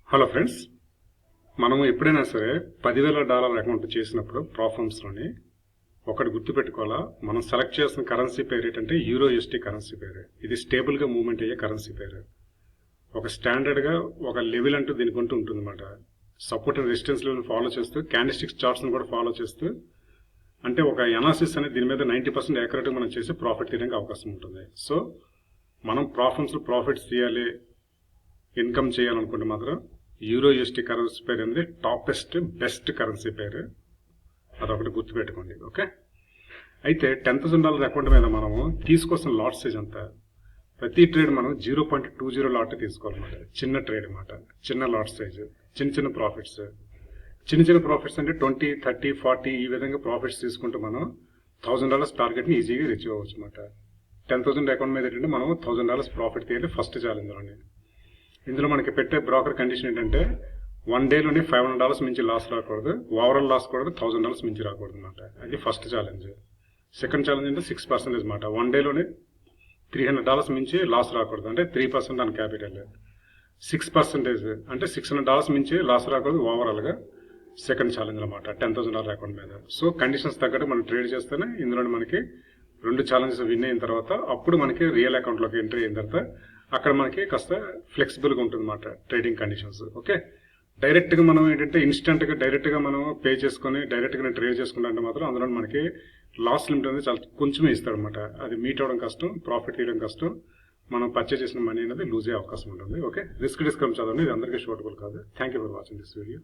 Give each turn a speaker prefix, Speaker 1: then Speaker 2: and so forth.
Speaker 1: Hello friends, మనం ఎప్పుడైనా సరే $10,000 అకౌంట్ చేసినప్పుడు ప్రాఫామ్స్లోని ఒకటి గుర్తుపెట్టుకోవాలా. మనం సెలెక్ట్ చేసిన కరెన్సీ పేరు ఏంటంటే యూరోఎస్టీ కరెన్సీ పేరు. ఇది స్టేబుల్గా మూవ్మెంట్ అయ్యే కరెన్సీ పేరు. ఒక స్టాండర్డ్గా ఒక లెవెల్ అంటూ దీనికి అంటూ ఉంటుందన్నమాట. Support and resistance level follow చేస్తూ క్యాండిస్టిక్స్ చార్ట్స్ని కూడా ఫాలో చేస్తూ అంటే ఒక అనాలిసిస్ అనేది దీని మీద 90% యాక్యురేట్గా మనం చేసి ప్రాఫిట్ తీయడానికి అవకాశం ఉంటుంది. సో మనం ప్రాఫామ్స్లో ప్రాఫిట్స్ తీయాలి, ఇన్కమ్ చేయాలనుకుంటే మాత్రం యూరోఎస్టీ కరెన్సీ పేరు అనేది టాపెస్ట్ బెస్ట్ కరెన్సీ పేరు. అదొకటి గుర్తుపెట్టుకోండి. ఓకే, అయితే $10,000 అకౌంట్ మీద మనము తీసుకోవాల్సిన లాట్ సైజ్ అంతా ప్రతి ట్రేడ్ మనం 0.20 లాట్ తీసుకోవాలన్నమాట. చిన్న ట్రేడ్ అన్నమాట, చిన్న లాట్ సైజ్, చిన్న ప్రాఫిట్స్. చిన్న ప్రాఫిట్స్ అంటే 20, 30, 40 ఈ విధంగా ప్రాఫిట్స్ తీసుకుంటూ మనం $1,000 టార్గెట్ని ఈజీగా రీచ్ అవ్వచ్చు అనమాట. 10,000 అకౌంట్ మీద ఏంటంటే మనం $1,000 ప్రాఫిట్ తీయాలి ఫస్ట్ ఛాలెంజ్లోనే. ఇందులో మనకి పెట్టే బ్రోకర్ కండిషన్ ఏంటంటే 1 డేలోనే $500 మించి లాస్ రాకూడదు, ఓవరాల్ లాస్ కూడా $1,000 మించి రాకూడదు అనమాట. అది ఫస్ట్ ఛాలెంజ్. సెకండ్ ఛాలెంజ్ అంటే 6% అనమాట. 1 డేలోనే $300 మించి లాస్ రాకూడదు, అంటే 3% ఆన్ క్యాపిటల్. 6% అంటే $600 మించి లాస్ రాకూడదు ఓవరాల్గా. సెకండ్ ఛాలెంజ్ అనమాట $10,000 అకౌంట్ మీద. సో కండిషన్స్ తగ్గట్టు మనం ట్రేడ్ చేస్తేనే ఇందులో మనకి 2 ఛాలెంజెస్ విన్ అయిన తర్వాత అప్పుడు మనకి రియల్ అకౌంట్లోకి ఎంట్రీ అయిన తర్వాత అక్కడ మనకి కాస్త ఫ్లెక్సిబుల్గా ఉంటుంది అన్నమాట ట్రేడింగ్ కండిషన్స్. ఓకే, డైరెక్ట్గా మనం ఏంటంటే ఇన్స్టెంట్గా డైరెక్ట్గా మనం పే చేసుకొని డైరెక్ట్గా ట్రేడ్ చేసుకుంటే అంటే మాత్రం అందులో మనకి లాస్ లిమిట్ అనేది చాలా కొంచెమే ఇస్తాడనమాట. అది మీట్ అవ్వడం కష్టం, ప్రాఫిట్ తీయడం కష్టం, మనం పర్చేజ్ చేసిన మనీ అనేది లూజ్ అయ్యే అవకాశం ఉంటుంది. ఓకే, రిస్క్ డిస్కౌంట్ చదవండి, ఇది అందరికీ షూటబుల్ కాదు. Thank you for watching this video.